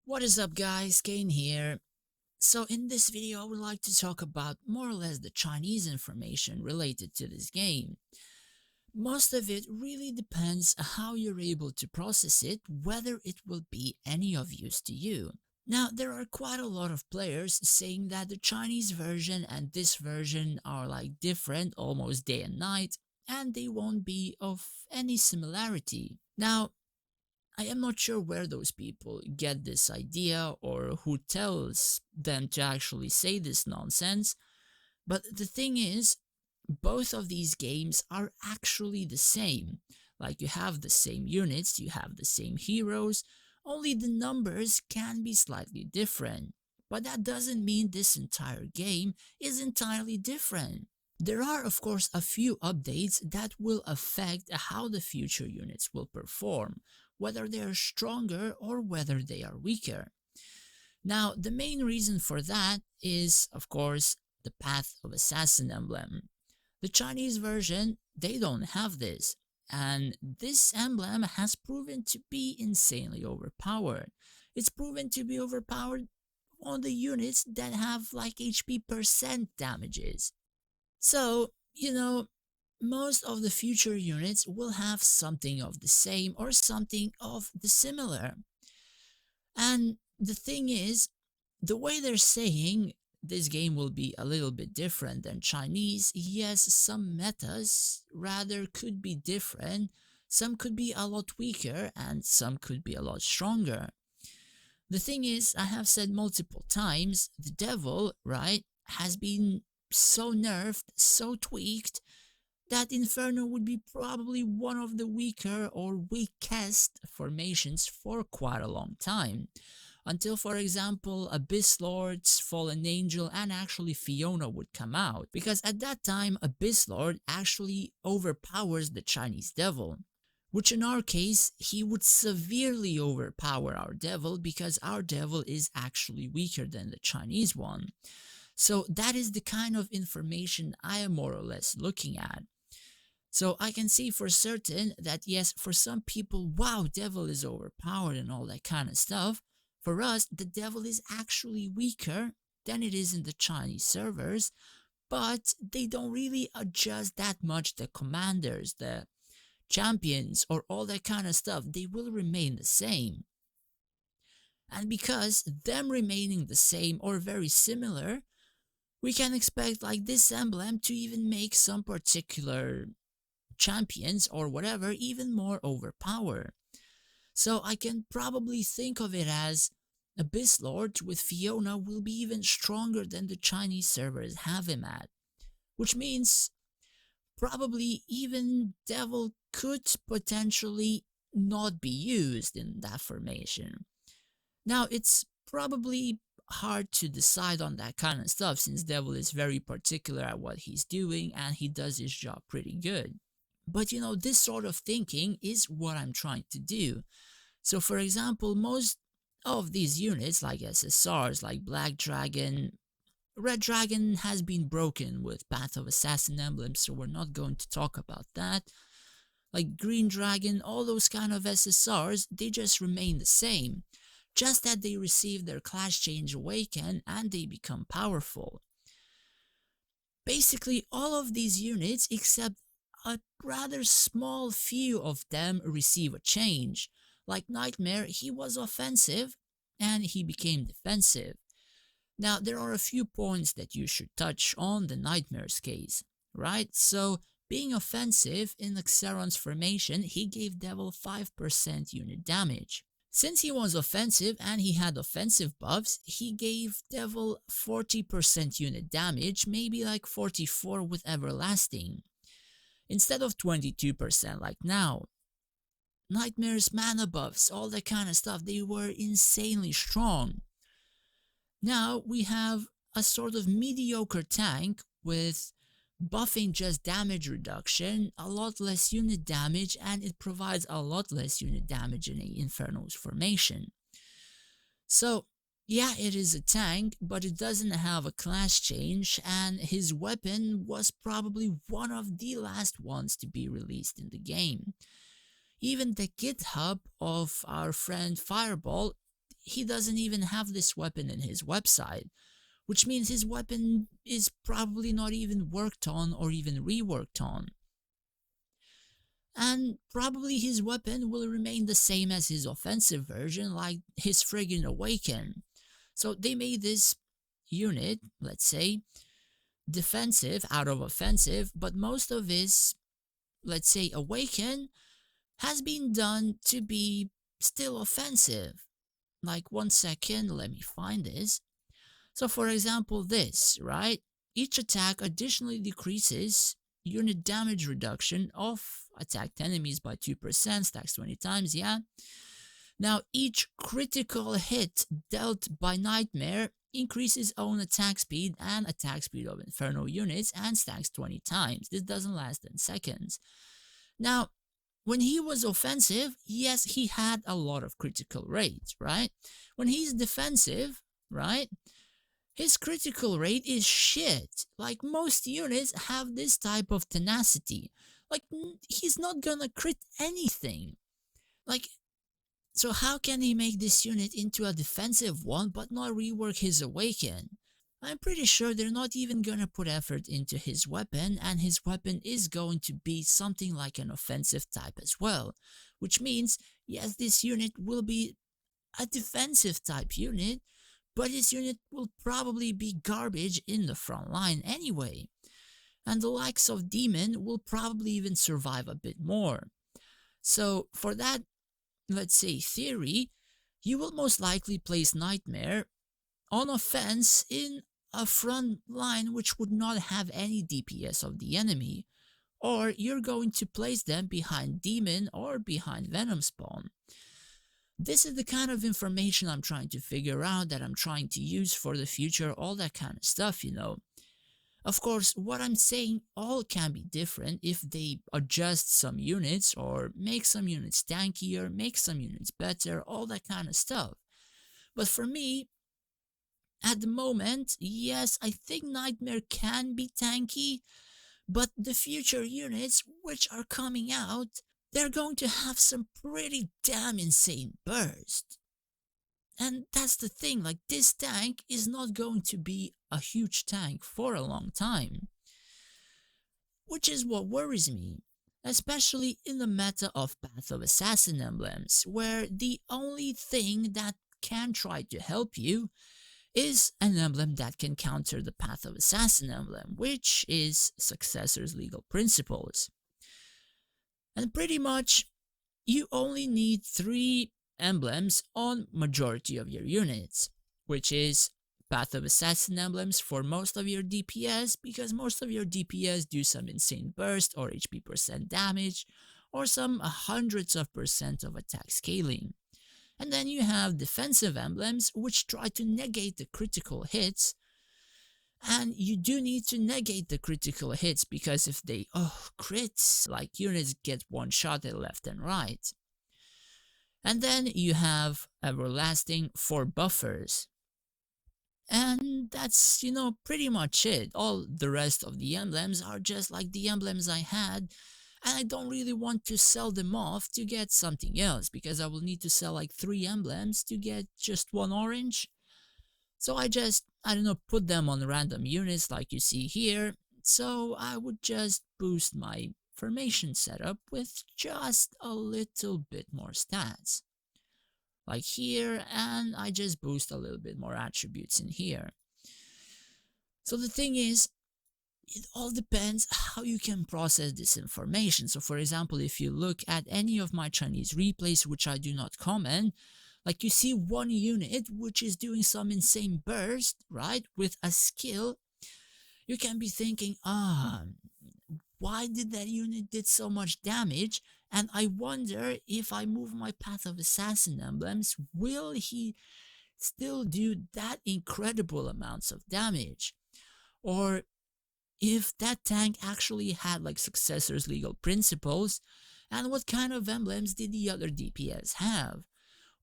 What is up guys, Kane here. So in this video I would like to talk about more or less the Chinese information related to this game. Most of it really depends how you're able to process it, whether it will be any of use to you. Now there are quite a lot of players saying that the Chinese version and this version are like different almost day and night, and they won't be of any similarity. Now I am not sure where those people get this idea or who tells them to actually say this nonsense, but the thing is, both of these games are actually the same. Like, you have the same units, you have the same heroes, only the numbers can be slightly different. But that doesn't mean this entire game is entirely different. There are of course a few updates that will affect how the future units will perform, whether they are stronger or whether they are weaker. Now the main reason for that is of course the Path of Assassin emblem. The Chinese version, they don't have this, and this emblem has proven to be insanely overpowered. It's proven to be overpowered on the units that have like HP percent damages. So, most of the future units will have something of the same or something of the similar. And the thing is, the way they're saying this game will be a little bit different than Chinese, yes, some metas rather could be different, some could be a lot weaker, and some could be a lot stronger. The thing is, I have said multiple times, the devil, right, has been so nerfed, so tweaked, that Inferno would be probably one of the weaker or weakest formations for quite a long time. Until, for example, Abyss Lords, Fallen Angel, and actually Fiona would come out, because at that time Abyss Lord actually overpowers the Chinese devil. Which in our case, he would severely overpower our devil because our devil is actually weaker than the Chinese one. So that is the kind of information I am more or less looking at. So I can see for certain that yes, for some people, wow, devil is overpowered and all that kind of stuff. For us, the devil is actually weaker than it is in the Chinese servers, but they don't really adjust that much the commanders, the champions, or all that kind of stuff. They will remain the same. And because them remaining the same or very similar, we can expect like this emblem to even make some particular champions or whatever even more overpowered. So I can probably think of it as Abyss Lord with Fiona will be even stronger than the Chinese servers have him at. Which means probably even Devil could potentially not be used in that formation. Now it's probably hard to decide on that kind of stuff since Devil is very particular at what he's doing and he does his job pretty good. But this sort of thinking is what I'm trying to do. So for example, most of these units like SSRs like Black Dragon, Red Dragon has been broken with Path of Assassin emblems, so we're not going to talk about that. Like Green Dragon, all those kind of SSRs, they just remain the same. Just that they receive their class change awaken and they become powerful. Basically all of these units except a rather small few of them receive a change. Like Nightmare, he was offensive and he became defensive. Now there are a few points that you should touch on the Nightmare's case, right? So being offensive in Xeron's formation, he gave Devil 5% unit damage. Since he was offensive and he had offensive buffs, he gave Devil 40% unit damage, maybe like 44 with Everlasting, instead of 22% like now. Nightmare's mana buffs, all that kind of stuff, they were insanely strong. Now we have a sort of mediocre tank with buffing just damage reduction, a lot less unit damage, and it provides a lot less unit damage in a Inferno's formation. So yeah, it is a tank, but it doesn't have a class change, and his weapon was probably one of the last ones to be released in the game. Even the GitHub of our friend Fireball, he doesn't even have this weapon in his website, which means his weapon is probably not even worked on or even reworked on. And probably his weapon will remain the same as his offensive version, like his friggin' Awaken. So they made this unit, let's say, defensive out of offensive, but most of his, let's say, Awaken has been done to be still offensive. Like, 1 second, let me find this. So for example, this, right? Each attack additionally decreases unit damage reduction of attacked enemies by 2%, stacks 20 times, yeah? Now, each critical hit dealt by Nightmare increases own attack speed and attack speed of Inferno units and stacks 20 times. This doesn't last 10 seconds. Now, when he was offensive, yes, he had a lot of critical rate, right? When he's defensive, right, his critical rate is shit. Like, most units have this type of tenacity. Like, he's not gonna crit anything. Like, so how can he make this unit into a defensive one but not rework his Awaken? I'm pretty sure they're not even gonna put effort into his weapon, and his weapon is going to be something like an offensive type as well. Which means, yes, this unit will be a defensive type unit, but his unit will probably be garbage in the front line anyway. And the likes of Demon will probably even survive a bit more. So for that, let's say, theory, you will most likely place Nightmare on offense in a front line which would not have any DPS of the enemy, or you're going to place them behind Demon or behind Venom Spawn. This is the kind of information I'm trying to figure out, that I'm trying to use for the future, all that kind of stuff, you know. Of course, what I'm saying all can be different if they adjust some units or make some units tankier, make some units better, all that kind of stuff. But for me, at the moment, yes, I think Nightmare can be tanky, but the future units which are coming out, they're going to have some pretty damn insane burst. And that's the thing, like, this tank is not going to be a huge tank for a long time. Which is what worries me, especially in the meta of Path of Assassin emblems, where the only thing that can try to help you is an emblem that can counter the Path of Assassin emblem, which is Successor's Legal Principles. And pretty much, you only need 3 emblems on majority of your units, which is Path of Assassin emblems for most of your DPS, because most of your DPS do some insane burst or HP percent damage, or some hundreds of percent of attack scaling. And then you have defensive emblems, which try to negate the critical hits, and you do need to negate the critical hits, because if they crits, like, units get one-shotted left and right. And then you have Everlasting for buffers. And that's, you know, pretty much it. All the rest of the emblems are just like the emblems I had, and I don't really want to sell them off to get something else, because I will need to sell like 3 emblems to get just 1 orange. So I just, I don't know, put them on random units like you see here. So I would just boost my formation setup with just a little bit more stats. Like here, and I just boost a little bit more attributes in here. So the thing is, it all depends how you can process this information. So for example, if you look at any of my Chinese replays, which I do not comment, like, you see one unit which is doing some insane burst, right, with a skill, you can be thinking, why did that unit did so much damage? And I wonder, if I move my Path of Assassin emblems, will he still do that incredible amounts of damage? Or if that tank actually had like Successor's Legal Principles, and what kind of emblems did the other DPS have?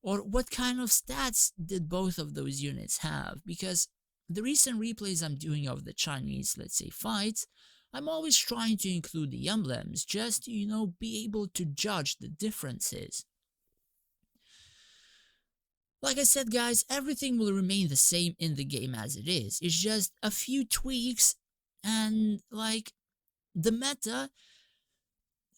Or what kind of stats did both of those units have? Because the recent replays I'm doing of the Chinese, let's say, fights, I'm always trying to include the emblems, just to, you know, be able to judge the differences. Like I said, guys, everything will remain the same in the game as it is. It's just a few tweaks and like the meta,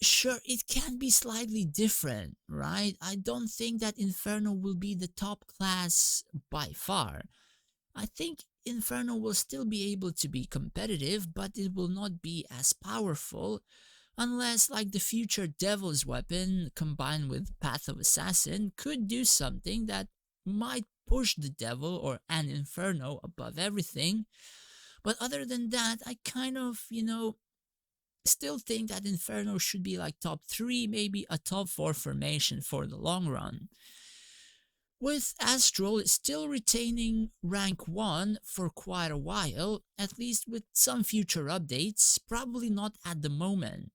sure, it can be slightly different, right? I don't think that Inferno will be the top class by far. I think Inferno will still be able to be competitive, but it will not be as powerful unless like the future Devil's Weapon combined with Path of Assassin could do something that might push the Devil or an Inferno above everything. But other than that, I kind of, still think that Inferno should be like top 3, maybe a top 4 formation for the long run. With Astral still retaining rank 1 for quite a while, at least with some future updates, probably not at the moment.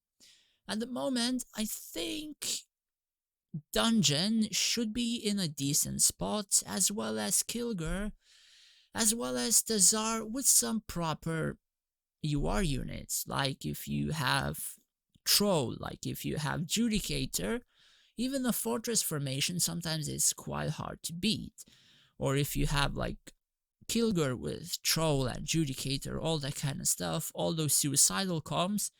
At the moment, I think Dungeon should be in a decent spot, as well as Kilgur, as well as Tazar with some proper UR units, like if you have Troll, like if you have Judicator, even a Fortress formation sometimes is quite hard to beat. Or if you have like Kilgur with Troll and Judicator, all that kind of stuff, all those suicidal comms,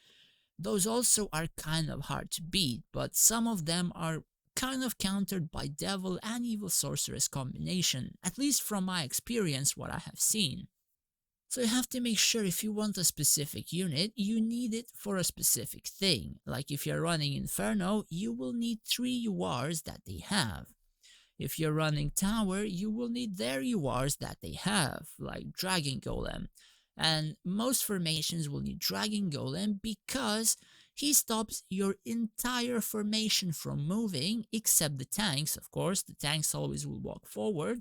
those also are kind of hard to beat, but some of them are kind of countered by Devil and Evil Sorceress combination, at least from my experience, what I have seen. So you have to make sure if you want a specific unit, you need it for a specific thing. Like if you're running Inferno, you will need 3 URs that they have. If you're running Tower, you will need their URs that they have, like Dragon Golem. And most formations will need Dragon Golem because he stops your entire formation from moving, except the tanks, of course. The tanks always will walk forward.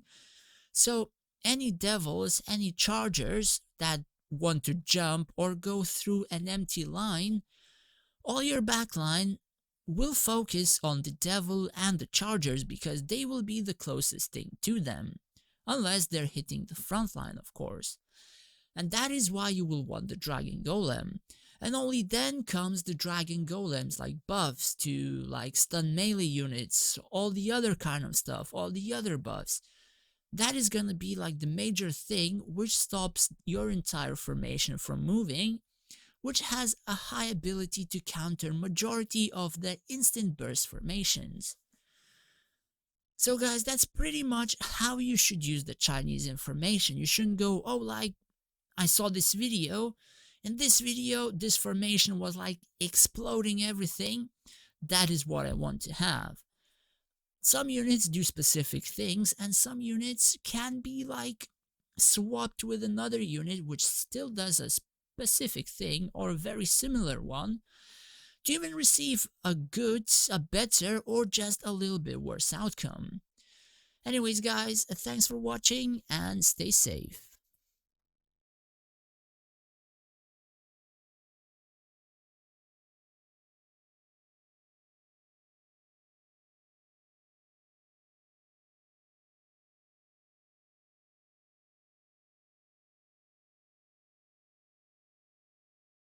So any devils, any chargers that want to jump or go through an empty line, all your backline will focus on the devil and the chargers because they will be the closest thing to them, unless they're hitting the front line, of course. And that is why you will want the Dragon Golem. And only then comes the Dragon Golems like buffs to like stun melee units, all the other kind of stuff, all the other buffs. That is gonna be like the major thing which stops your entire formation from moving, which has a high ability to counter majority of the instant burst formations. So guys, that's pretty much how you should use the Chinese information. You shouldn't go, oh, like, I saw this video, in this video, this formation was like exploding everything. That is what I want to have. Some units do specific things, and some units can be like swapped with another unit which still does a specific thing or a very similar one to even receive a good, a better, or just a little bit worse outcome. Anyways guys, thanks for watching and stay safe.